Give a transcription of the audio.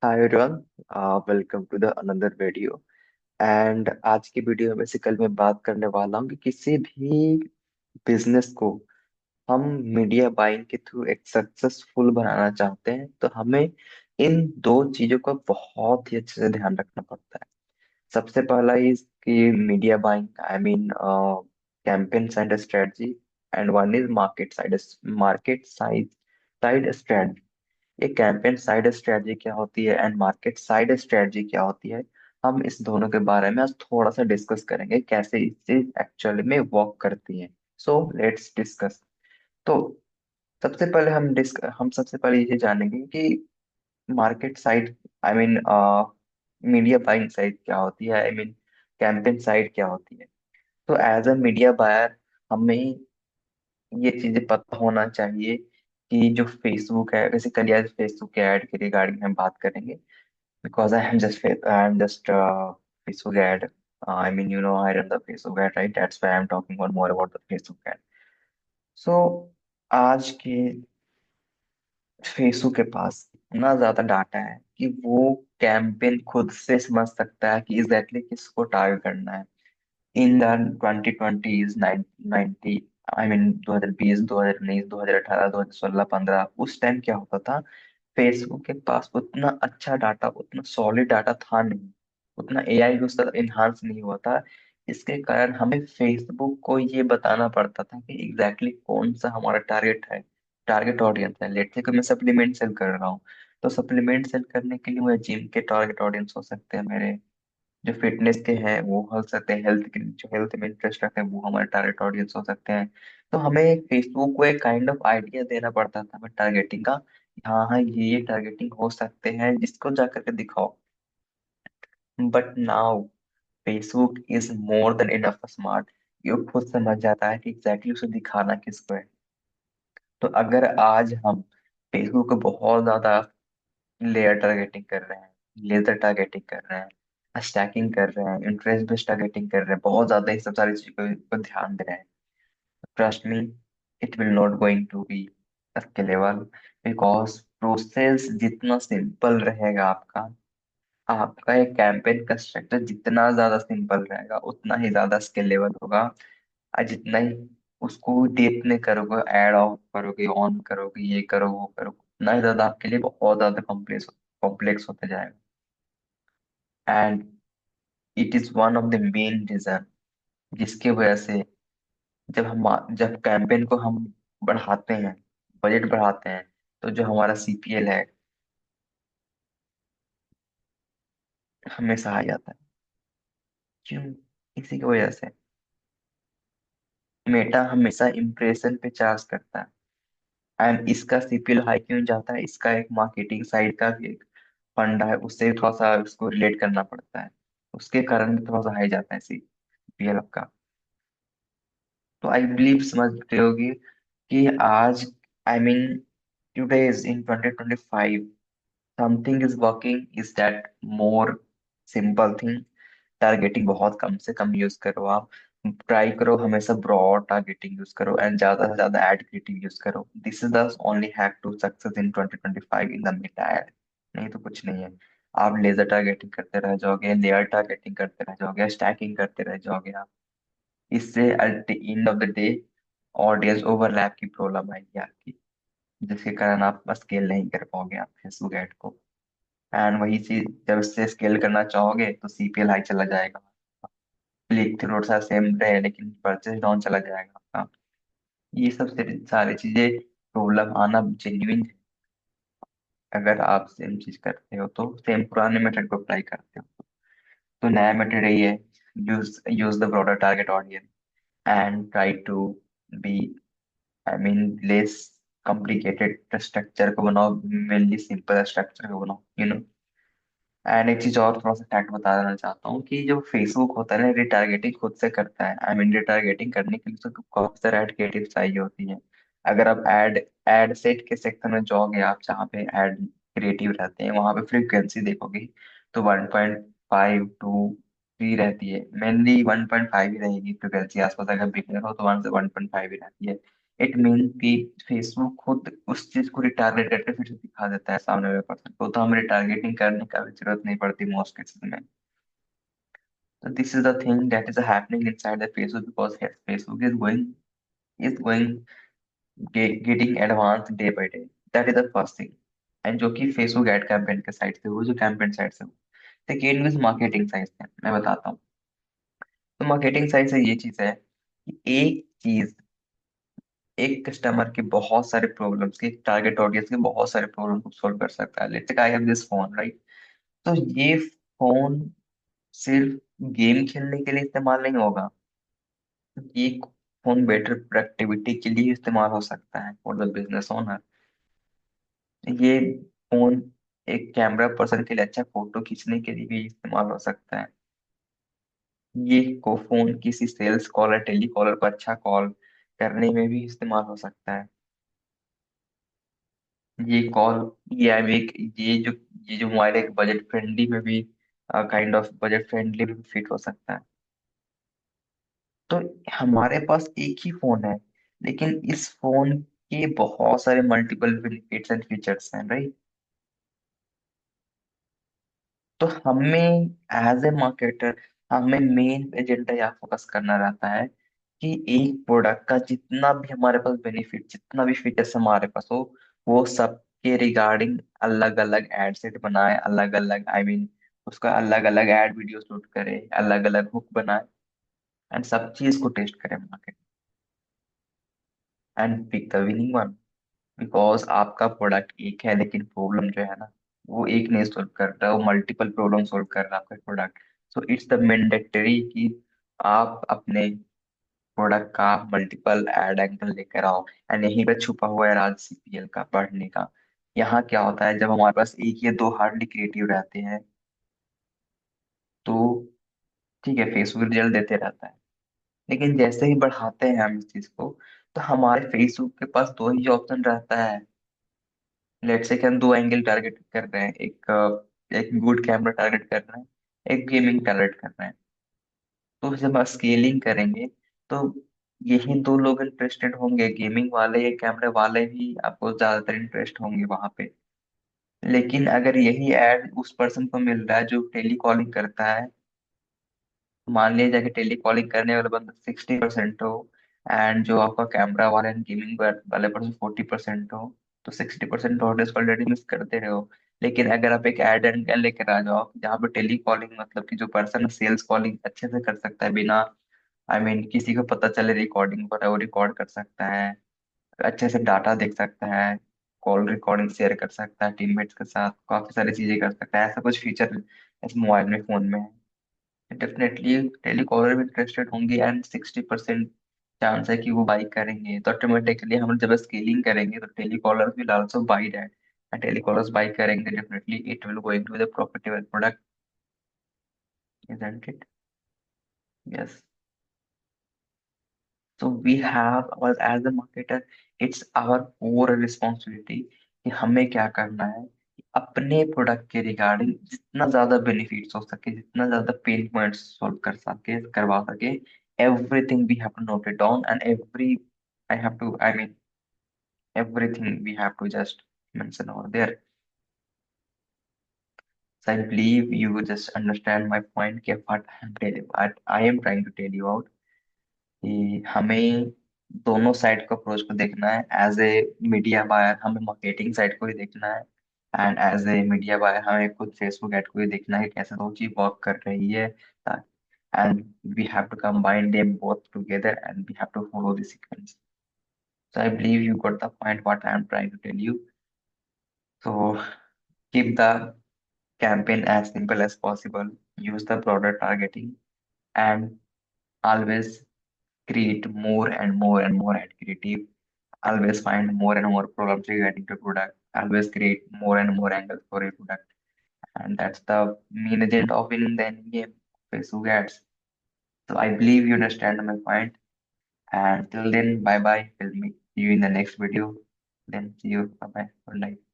Hi everyone, welcome to the another video. And आज की video में बेसिकली मैं बात करने वाला हूँ कि किसी भी बिजनेस को हम मीडिया बाइंग के थ्रू एक सक्सेसफुल बनाना चाहते हैं तो हमें इन दो चीजों का बहुत ही अच्छे से ध्यान रखना पड़ता है। सबसे पहला इज कि media buying I mean campaign side strategy, and one is market side strategy. ये कैंपेन साइड स्ट्रेटजी क्या होती है एंड मार्केट साइड स्ट्रेटजी क्या होती है, हम इस दोनों के बारे में आज थोड़ा सा डिस्कस करेंगे कैसे ये चीज एक्चुअली में वर्क करती है। So let's discuss. तो हम सबसे पहले ये जानेंगे कि market side I mean media buying side क्या होती है, आई मीन कैंपेन साइड क्या होती है। तो एज अ मीडिया बायर हमें ये चीजें पता होना चाहिए कि जो फेसबुक है, बेसिकली आज फेसबुक के ऐड के रिगार्डिंग हम बात करेंगे। Because I am just Facebook ad, I mean, I run the Facebook ad, right? That's why I'm talking one more about the Facebook ad. So, आज के फेसबुक के पास इतना ज्यादा डाटा है कि वो कैंपेन खुद से समझ सकता है कि एग्जैक्टली किसको टारगेट करना है। इन द 2020 90, आई मीन 2020, 2019, 2018, 2016, 15, उस टाइम क्या होता था, फेसबुक के पास उतना अच्छा डाटा, उतना सॉलिड डाटा था नहीं, उतना एआई भी उसका इन्हांस नहीं हुआ था। इसके कारण हमें फेसबुक को ये बताना पड़ता था कि एग्जैक्टली कौन सा हमारा टारगेट है, टारगेट ऑडियंस है। लेट से कि मैं सप्लीमेंट सेल कर रहा हूँ, तो सप्लीमेंट सेल करने के लिए मुझे जिम के टारगेट ऑडियंस हो सकते हैं मेरे, जो फिटनेस के हैं वो हो सकते हैं, हेल्थ के जो हेल्थ में इंटरेस्ट रखते हैं वो हमारे टारगेट ऑडियंस हो सकते हैं। तो हमें फेसबुक को एक काइंड ऑफ आइडिया देना पड़ता था हमें टारगेटिंग का। हाँ हाँ, ये टारगेटिंग हो सकते हैं, जिसको जा करके दिखाओ। But now Facebook is more than enough smart. ये खुद समझ जाता है कि एग्जैक्टली उसे दिखाना किसको है। तो अगर आज हम फेसबुक को बहुत ज्यादा लेयर टारगेटिंग कर रहे हैं, लेजर टारगेटिंग कर रहे हैं, स्टैकिंग कर रहे हैं, इंटरेस्ट बेस्ड टारगेटिंग कर रहे हैं, बहुत ज्यादा ये सब सारी चीजों पर ध्यान दे रहे हैं, trust me, it will not going to be scalable. Because process जितना सिंपल रहेगा आपका, आपका एक कैंपेन का स्ट्रक्चर जितना ज्यादा सिंपल रहेगा उतना ही ज्यादा स्केलेबल होगा। और जितना ही उसको डेट में करोगे, ऐड ऑफ करोगे, ऑन करोगे, ये करो वो करो, उतना ही ज्यादा आपके लिए बहुत ज्यादा कॉम्प्लेक्स कॉम्प्लेक्स होते जाएगा। And it is one of the main reason जिसकी वजह से जब कैंपेन को हम बढ़ाते हैं, बजट बढ़ाते हैं, तो जो हमारा सीपीएल है हमेशा आ जाता है। क्यों? इसी की वजह से मेटा हमेशा इम्प्रेशन पे चार्ज करता है। एंड इसका सीपीएल हाई क्यों जाता है, इसका एक मार्केटिंग साइड का भी एक फंडा है, उससे थोड़ा सा उसको रिलेट करना पड़ता है। उसके कारण भी थोड़ा सा हाई जाता है सीपीएल का। तो आई बिलीव समझ रहे होगी कि आज, I mean today's in 2025, something is working is that more simple thing. Targeting बहुत कम से कम यूज करो आप। ट्राई करो हमेशा ब्रॉड टारगेटिंग यूज करो एंड ज्यादा से ज्यादा एड क्रिएटिव यूज करो। This is the only hack to success in 2025 in the meta ad. नहीं तो कुछ नहीं है। आप लेजर टारगेटिंग करते रह जाओगे, लेयर टारगेटिंग करते रह जाओगे, स्टैकिंग करते रह जाओगे आप, इससे at the end of the day audience overlap की प्रॉब्लम आएगी आपकी, जिसके कारण आप स्केल नहीं कर पाओगे आप फेसबुक एड को। एंड वही चीज जब इससे स्केल करना चाहोगे तो सीपीएल हाई चला जाएगा, क्लिक थ्रू सा सेम रहे लेकिन परचेज डाउन चला जाएगा आपका। ये सब सारी चीजें प्रॉब्लम आना जेन्युइन है। अगर आप सेम चीज करते हो तो सेम पुराने मेथड को अप्लाई करते हो, तो नया मेथड यही है, use use the broader target audience and try to be, I mean less complicated structure को बनाओ, मेनली सिंपल स्ट्रक्चर को बनाओ, एंड एक चीज और थोड़ा सा फैक्ट बता देना चाहता हूँ कि जो फेसबुक होता है ना, रिटारगेटिंग खुद से करता है। आई मीन रिटारगेटिंग करने के लिए तो काफी सारे एड क्रिएटिव चाहिए होती है। अगर आप एड एड सेट के सेक्शन में जाओगे, आप जहाँ पे एड क्रिएटिव रहते हैं वहां पे फ्रीक्वेंसी देखोगे तो 1.5 टू 3 रहती है, मेनली 1.5 ही रहेगी फ्रीक्वेंसी। आसपास अगर बिगनर हो तो 1 से 1.5 ही रहती है। इट मीन कि फेसबुक खुद उस चीज को रिटारगेट करके फिर से दिखा देता है सामने वाले पर्सन को, तो हमें रिटारगेटिंग करने का भी जरूरत नहीं पड़ती मोस्ट केसेस में। तो this is the thing that is happening inside the Facebook, because Facebook is going getting advance day by day. That is the first thing. And जो कि फेसबुक एड कैंपेन के साइड से, वो जो campaign side से, second is marketing side से, मैं बताता हूँ। तो मार्केटिंग साइड से ये चीज है कि एक चीज, एक कस्टमर के बहुत सारे प्रॉब्लम्स के, टारगेट ऑडियंस के बहुत सारे प्रॉब्लम को सॉल्व कर सकता है। Let's say I have this phone, right? तो ये फोन सिर्फ गेम खेलने के लिए इस्तेमाल नहीं होगा, ये फोन बेटर प्रोडक्टिविटी के लिए इस्तेमाल हो सकता है फॉर द बिजनेस ओनर। ये फोन एक कैमरा पर्सन के लिए अच्छा फोटो खींचने के लिए भी इस्तेमाल हो सकता है। ये को फोन किसी सेल्स कॉलर, टेली कॉलर पर अच्छा कॉल करने में भी इस्तेमाल हो सकता है। ये कॉल, ये आई मेक ये जो मोबाइल एक बजट फ्रेंडली में भी, काइंड ऑफ बजट फ्रेंडली भी फिट हो सकता है। तो हमारे पास एक ही फोन है, लेकिन इस फोन के बहुत सारे मल्टीपल बेनिफिट्स एंड फीचर्स हैं, राइट? तो हमें एज ए मार्केटर, हमें मेन एजेंडा या फोकस करना रहता है कि एक प्रोडक्ट का जितना भी हमारे पास बेनिफिट, जितना भी फीचर्स हमारे पास हो, वो सबके रिगार्डिंग अलग अलग एड सेट बनाए, अलग अलग उसका अलग अलग एड वीडियो शूट करे, अलग अलग हुक बनाए, एंड सब चीज को टेस्ट करें market, and pick the winning one. Because आपका प्रोडक्ट एक है, लेकिन प्रॉब्लम जो है ना, वो एक नहीं सोल्व कर रहा, वो मल्टीपल प्रॉब्लम सोल्व कर रहा है आपका product. So it's the mandatory कि आप अपने प्रोडक्ट का मल्टीपल एड एंगल लेकर आओ। एंड यहीं पे छुपा हुआ है राज सीपीएल का पढ़ने का। यहाँ क्या होता है, जब हमारे पास एक या दो हार्डली क्रिएटिव रहते हैं, तो ठीक है, फेसबुक रिजल्ट देते रहता है। लेकिन जैसे ही बढ़ाते हैं हम इस चीज को, तो हमारे फेसबुक के पास दो ही ऑप्शन रहता है। लेट्स से कि हम दो एंगल टारगेट कर रहे हैं, एक गुड कैमरा टारगेट कर रहे हैं, एक गेमिंग टारगेट कर रहे हैं। तो जब आप स्केलिंग करेंगे, तो यही दो लोग इंटरेस्टेड होंगे, गेमिंग वाले या कैमरे वाले ही आपको ज्यादातर इंटरेस्ट होंगे वहां पे। लेकिन अगर यही ऐड उस पर्सन को मिल रहा है जो टेली कॉलिंग करता है, मान लिया जाए कि टेली कॉलिंग करने वाला बंदा 60% हो, एंड जो आपका कैमरा वाला एंड गेमिंग वाले पर्सन 40% हो, तो 60% ऑडियंस ऑलरेडी मिस करते रहे हो। लेकिन अगर आप एक एड एंड लेकर आ जाओ जहाँ पे टेली कॉलिंग, मतलब कि जो पर्सन सेल्स कॉलिंग अच्छे से कर सकता है बिना किसी को पता चले रिकॉर्डिंग पर, वो रिकॉर्ड कर सकता है, अच्छे से डाटा देख सकता है, कॉल रिकॉर्डिंग शेयर कर सकता है टीममेट्स के साथ, काफी सारी चीजें कर सकता है, ऐसा कुछ फीचर इस मोबाइल में, फोन में है। डेफिनेटली टेलीकॉलर भी इंटरेस्टेड होंगे, एंड 60% चांस है कि वो बाई करेंगे। तो ऑटोमेटिकली हम जब स्केलिंग करेंगे, तो telecaller will also buy that, and telecallers buy करेंगे, definitely it will going to the profitable product, isn't it? Yes. So we have our, as a marketer, it's our core responsibility कि हमें क्या करना है कि अपने प्रोडक्ट के regarding जितना ज्यादा बेनिफिट्स हो सके, जितना ज्यादा पेन पॉइंट्स सॉल्व कर सके, करवा सके, everything we have to note it down, and I have to I mean everything we have to just mention over there. So I believe you will just understand my point कि what I am trying to tell you out, कि हमें दोनों side को approach को देखना है। As a media buyer हमें marketing side को ही देखना है, and as a media buyer हमें खुद फेसबुक एड को ही देखना है कि कैसे दो चीज वर्क कर रही है। And we have to combine them both together, and we have to follow the sequence. So I believe you got the point what I am trying to tell you. So keep the campaign as simple as possible, use the broader targeting, and always create more and more and more ad creative. Always find more and more problems regarding the product. Always create more and more angles for a product. And that's the main agenda of winning the end game, Facebook ads. So I believe you understand my point. And till then, bye bye. We'll meet you in the next video. Then see you. Bye bye. Good night.